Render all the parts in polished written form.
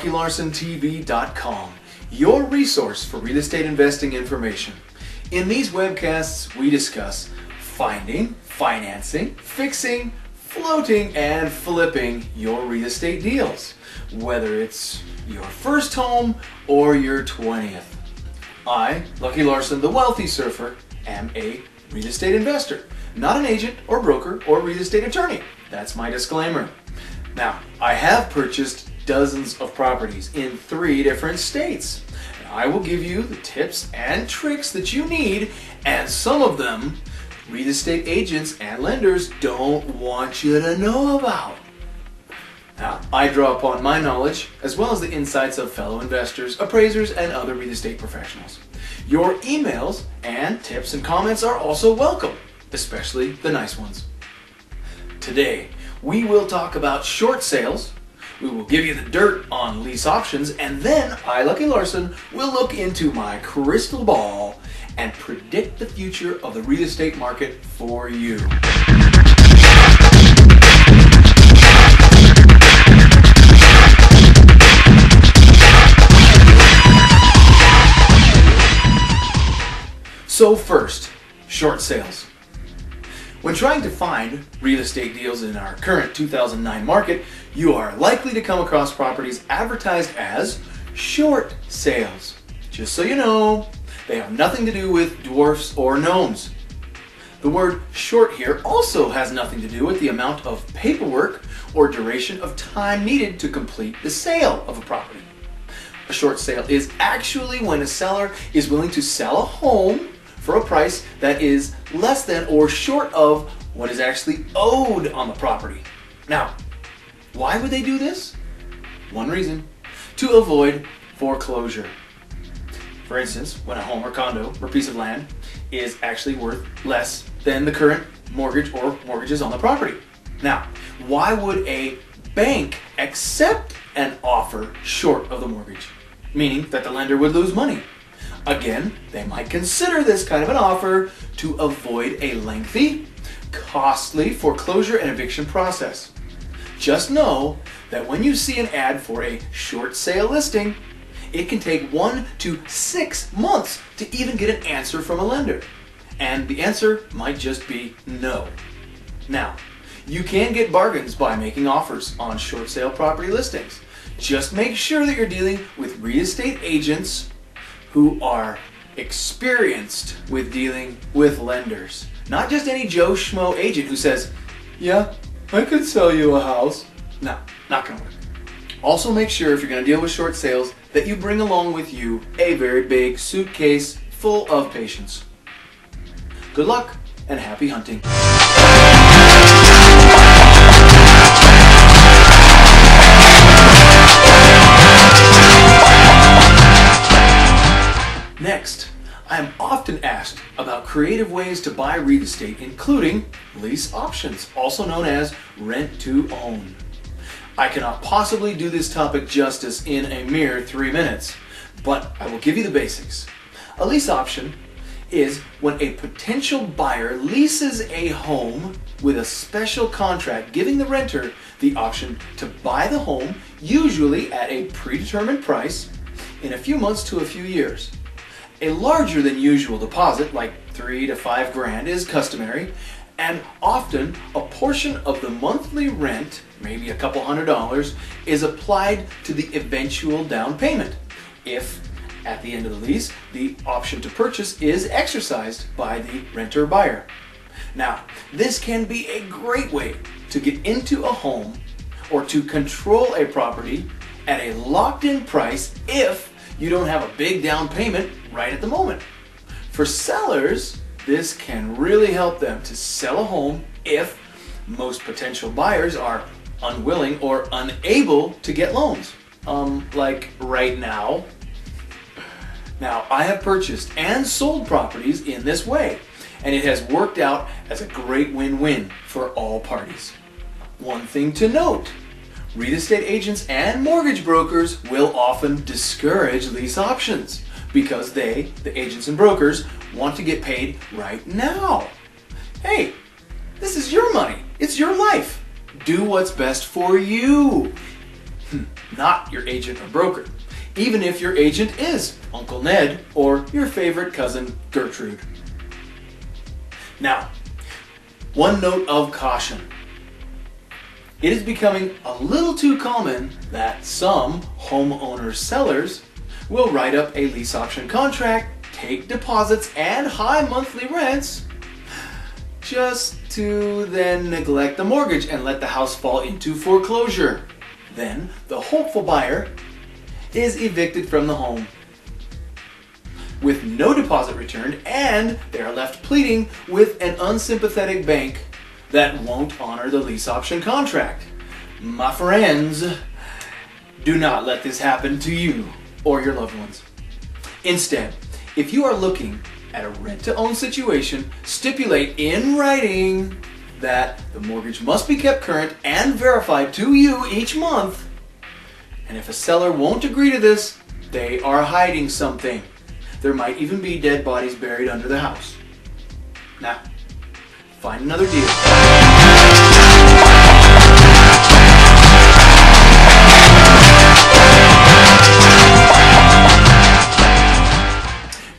LuckyLarsonTV.com, your resource for real estate investing information. In these webcasts, we discuss finding, financing, fixing, floating, and flipping your real estate deals, whether it's your first home or your 20th. I, Lucky Larson, the wealthy surfer, am a real estate investor, not an agent or broker or real estate attorney. That's my disclaimer. Now, I have purchased dozens of properties in 3 different states. I will give you the tips and tricks that you need, and some of them real estate agents and lenders don't want you to know about. Now, I draw upon my knowledge as well as the insights of fellow investors, appraisers, and other real estate professionals. Your emails and tips and comments are also welcome, especially the nice ones. Today, we will talk about short sales. We will give you the dirt on lease options, and then I, Lucky Larson, will look into my crystal ball and predict the future of the real estate market for you. So first, short sales. When trying to find real estate deals in our current 2009 market, you are likely to come across properties advertised as short sales. Just so you know, they have nothing to do with dwarfs or gnomes. The word short here also has nothing to do with the amount of paperwork or duration of time needed to complete the sale of a property. A short sale is actually when a seller is willing to sell a home for a price that is less than or short of what is actually owed on the property. Now, why would they do this? One reason: to avoid foreclosure. For instance, when a home or condo or piece of land is actually worth less than the current mortgage or mortgages on the property. Now, why would a bank accept an offer short of the mortgage? Meaning that the lender would lose money. Again, they might consider this kind of an offer to avoid a lengthy, costly foreclosure and eviction process. Just know that when you see an ad for a short sale listing, it can take 1 to 6 months to even get an answer from a lender. And the answer might just be no. Now, you can get bargains by making offers on short sale property listings. Just make sure that you're dealing with real estate agents who are experienced with dealing with lenders. Not just any Joe Schmo agent who says, "Yeah, I could sell you a house." No, not gonna work. Also make sure if you're gonna deal with short sales that you bring along with you a very big suitcase full of patience. Good luck and happy hunting. Next, I am often asked about creative ways to buy real estate, including lease options, also known as rent to own. I cannot possibly do this topic justice in a mere 3 minutes, but I will give you the basics. A lease option is when a potential buyer leases a home with a special contract giving the renter the option to buy the home, usually at a predetermined price, in a few months to a few years. A larger than usual deposit, like $3 to $5 grand, is customary, and often a portion of the monthly rent, maybe a couple $100, is applied to the eventual down payment, if at the end of the lease the option to purchase is exercised by the renter buyer. Now, this can be a great way to get into a home or to control a property at a locked-in price if you don't have a big down payment right at the moment. For sellers, this can really help them to sell a home if most potential buyers are unwilling or unable to get loans. Like right now. Now, I have purchased and sold properties in this way, and it has worked out as a great win-win for all parties. One thing to note: real estate agents and mortgage brokers will often discourage lease options because they, the agents and brokers, want to get paid right now. Hey, This is your money. It's your life. Do what's best for you. not your agent or broker, even if your agent is Uncle Ned or your favorite cousin Gertrude. Now, one note of caution. It is becoming a little too common that some homeowner sellers will write up a lease option contract, take deposits and high monthly rents, just to then neglect the mortgage and let the house fall into foreclosure. Then the hopeful buyer is evicted from the home with no deposit returned, and they are left pleading with an unsympathetic bank that won't honor the lease option contract. My friends, do not let this happen to you or your loved ones. Instead, if you are looking at a rent-to-own situation, stipulate in writing that the mortgage must be kept current and verified to you each month. And if a seller won't agree to this, they are hiding something. There might even be dead bodies buried under the house. Now, find another deal.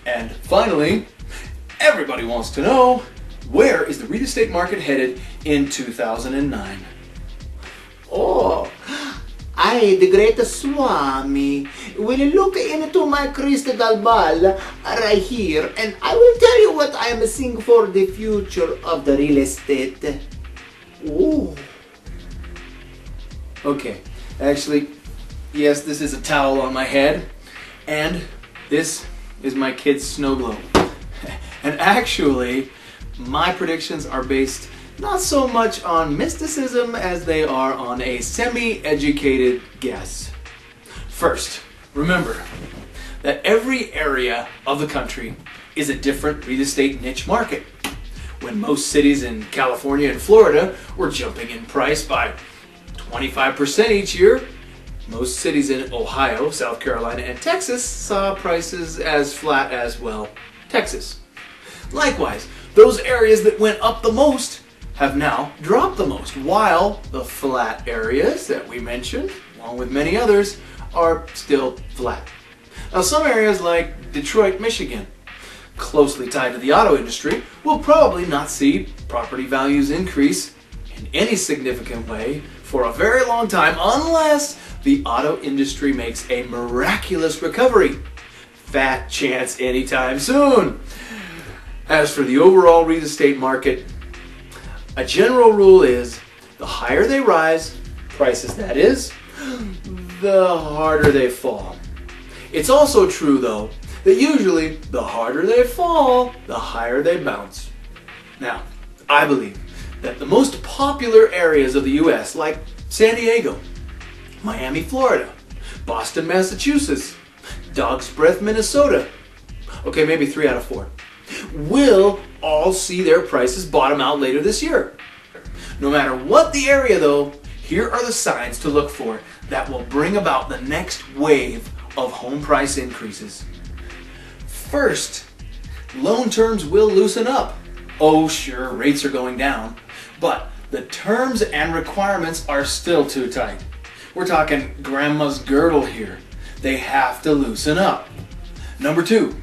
And finally, everybody wants to know, where is the real estate market headed in 2009? Oh, I, the great Swami, will look into my crystal ball right here, and I will tell you what I am seeing for the future of the real estate. Ooh. Okay, actually, yes, this is a towel on my head, and this is my kid's snow globe. And actually, my predictions are based not so much on mysticism as they are on a semi-educated guess. First, remember that every area of the country is a different real estate niche market. When most cities in California and Florida were jumping in price by 25% each year, most cities in Ohio, South Carolina, and Texas saw prices as flat as, well, Texas. Likewise, those areas that went up the most have now dropped the most, while the flat areas that we mentioned, along with many others, are still flat. Now, some areas like Detroit, Michigan, closely tied to the auto industry, will probably not see property values increase in any significant way for a very long time, unless the auto industry makes a miraculous recovery. Fat chance anytime soon. As for the overall real estate market, a general rule is the higher they rise, prices that is, the harder they fall. It's also true, though, that usually the harder they fall, the higher they bounce. Now, I believe that the most popular areas of the U.S., like San Diego, Miami, Florida, Boston, Massachusetts, Dog's Breath, Minnesota, okay, maybe 3 out of 4, will all see their prices bottom out later this year. No matter what the area, though, here are the signs to look for that will bring about the next wave of home price increases. First, loan terms will loosen up. Oh sure, rates are going down, but the terms and requirements are still too tight. We're talking grandma's girdle here. They have to loosen up. Number 2,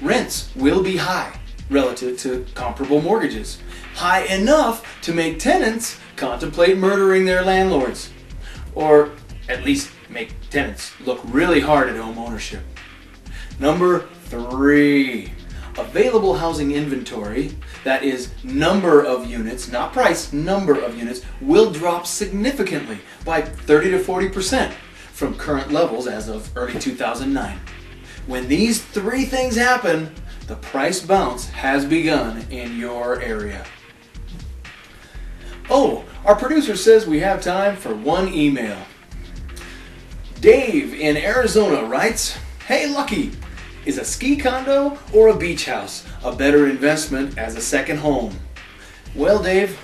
rents will be high relative to comparable mortgages. High enough to make tenants contemplate murdering their landlords. Or at least make tenants look really hard at home ownership. Number 3, available housing inventory, that is number of units, not price, number of units, will drop significantly by 30 to 40% from current levels as of early 2009. When these 3 things happen, the price bounce has begun in your area. Oh, our producer says we have time for one email. Dave in Arizona writes, "Hey Lucky, is a ski condo or a beach house a better investment as a second home?" Well, Dave,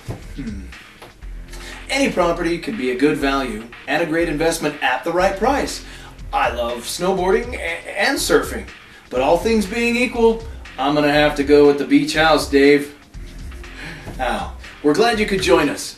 any property can be a good value and a great investment at the right price. I love snowboarding and surfing, but all things being equal, I'm gonna have to go with the beach house, Dave. Now, we're glad you could join us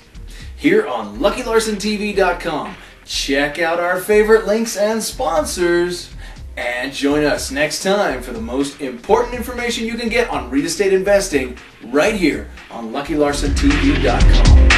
here on LuckyLarsonTV.com. check out our favorite links and sponsors, and join us next time for the most important information you can get on real estate investing right here on LuckyLarsonTV.com.